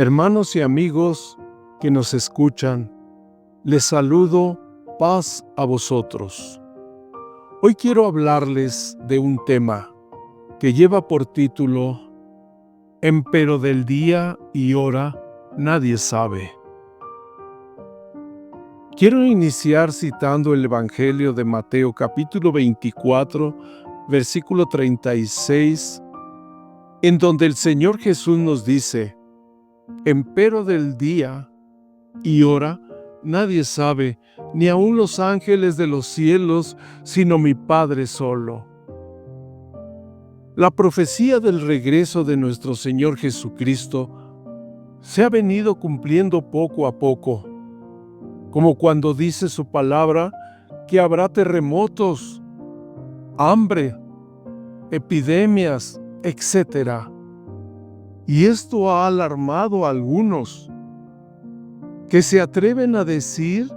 Hermanos y amigos que nos escuchan, les saludo, paz a vosotros. Hoy quiero hablarles de un tema que lleva por título Empero del día y hora nadie sabe. Quiero iniciar citando el Evangelio de Mateo capítulo 24, versículo 36, en donde el Señor Jesús nos dice: Empero del día y hora nadie sabe, ni aun los ángeles de los cielos, sino mi Padre solo. La profecía del regreso de nuestro Señor Jesucristo se ha venido cumpliendo poco a poco, como cuando dice su palabra que habrá terremotos, hambre, epidemias, etc. Y esto ha alarmado a algunos, que se atreven a decir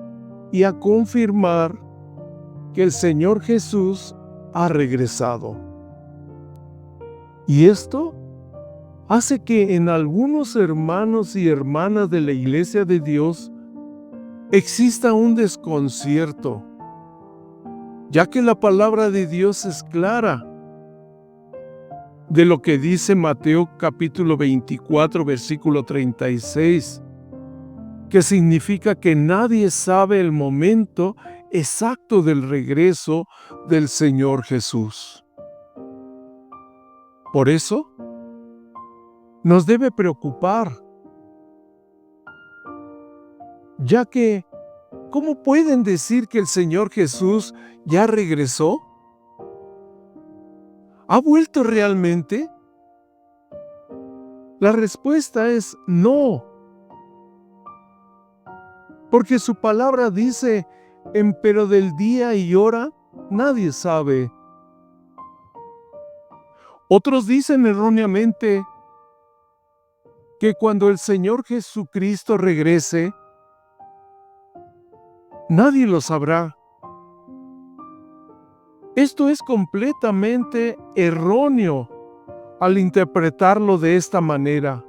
y a confirmar que el Señor Jesús ha regresado. Y esto hace que en algunos hermanos y hermanas de la Iglesia de Dios exista un desconcierto, ya que la palabra de Dios es clara de lo que dice Mateo capítulo 24, versículo 36, que significa que nadie sabe el momento exacto del regreso del Señor Jesús. Por eso, nos debe preocupar, ya que, ¿cómo pueden decir que el Señor Jesús ya regresó? ¿Ha vuelto realmente? La respuesta es no, porque su palabra dice: empero del día y hora nadie sabe. Otros dicen erróneamente que cuando el Señor Jesucristo regrese, nadie lo sabrá. Esto es completamente erróneo al interpretarlo de esta manera.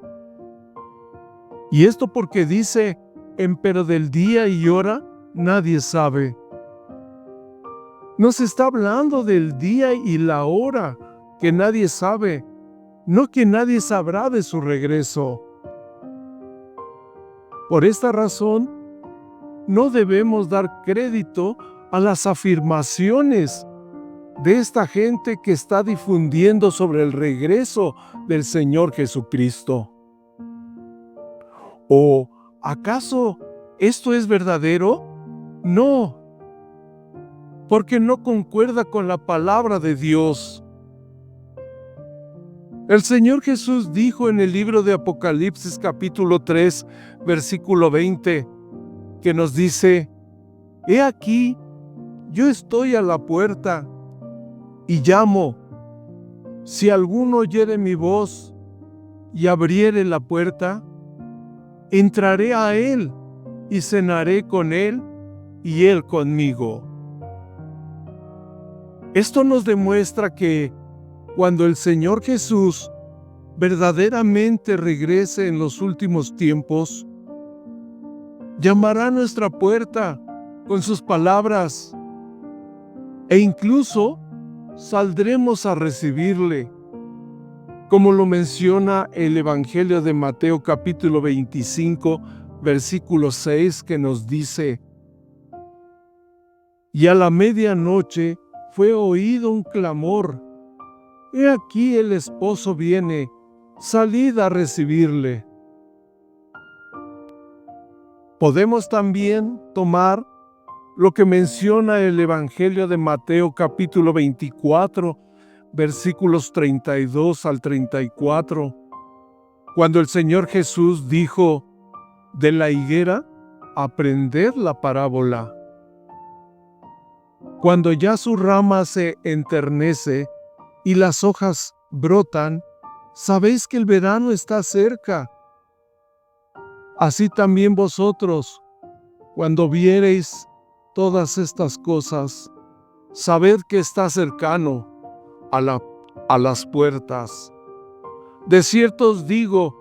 Y esto porque dice: empero del día y hora nadie sabe. Nos está hablando del día y la hora que nadie sabe, no que nadie sabrá de su regreso. Por esta razón, no debemos dar crédito a las afirmaciones de esta gente que está difundiendo sobre el regreso del Señor Jesucristo. ¿O acaso esto es verdadero? No, porque no concuerda con la palabra de Dios. El Señor Jesús dijo en el libro de Apocalipsis capítulo 3, versículo 20, que nos dice: He aquí, yo estoy a la puerta y llamo. Si alguno oyere mi voz y abriere la puerta, entraré a él y cenaré con él y él conmigo. Esto nos demuestra que cuando el Señor Jesús verdaderamente regrese en los últimos tiempos, llamará a nuestra puerta con sus palabras e incluso saldremos a recibirle, como lo menciona el Evangelio de Mateo capítulo 25, versículo 6, que nos dice: Y a la medianoche fue oído un clamor: He aquí el esposo viene, salid a recibirle. Podemos también tomar lo que menciona el Evangelio de Mateo capítulo 24, versículos 32 al 34, cuando el Señor Jesús dijo: de la higuera aprended la parábola. Cuando ya su rama se enternece y las hojas brotan, sabéis que el verano está cerca. Así también vosotros, cuando viereis todas estas cosas, sabed que está cercano a las puertas. De cierto os digo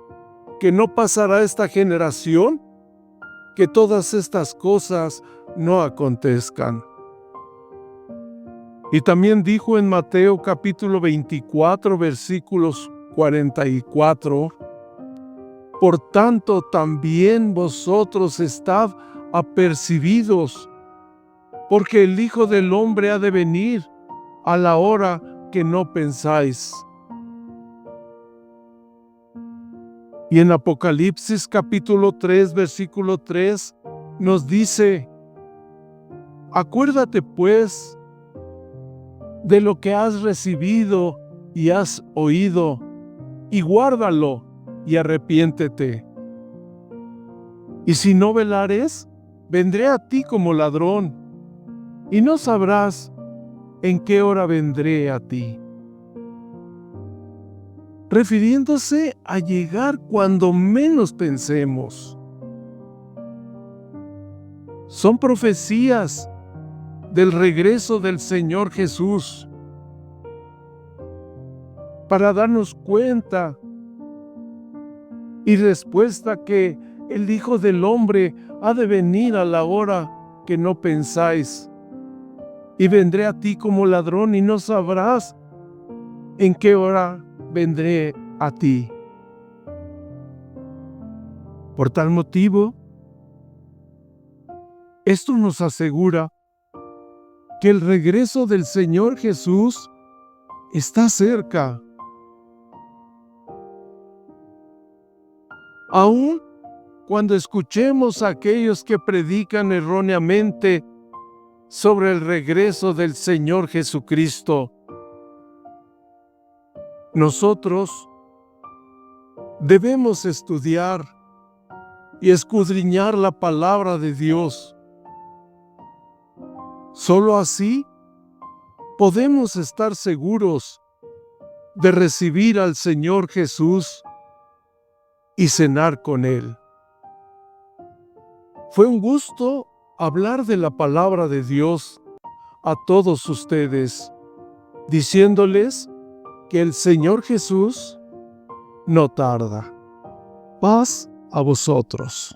que no pasará esta generación, que todas estas cosas no acontezcan. Y también dijo en Mateo capítulo 24, versículos 44, por tanto también vosotros estad apercibidos, porque el Hijo del Hombre ha de venir a la hora que no pensáis. Y en Apocalipsis capítulo 3, versículo 3, nos dice, acuérdate pues de lo que has recibido y has oído, y guárdalo y arrepiéntete. Y si no velares, vendré a ti como ladrón, y no sabrás en qué hora vendré a ti. Refiriéndose a llegar cuando menos pensemos. Son profecías del regreso del Señor Jesús para darnos cuenta y respuesta que el Hijo del Hombre ha de venir a la hora que no pensáis. Y vendré a ti como ladrón y no sabrás en qué hora vendré a ti. Por tal motivo, esto nos asegura que el regreso del Señor Jesús está cerca. Aún cuando escuchemos a aquellos que predican erróneamente sobre el regreso del Señor Jesucristo, nosotros debemos estudiar y escudriñar la palabra de Dios. Solo así podemos estar seguros de recibir al Señor Jesús y cenar con Él. Fue un gusto hablar de la palabra de Dios a todos ustedes, diciéndoles que el Señor Jesús no tarda. Paz a vosotros.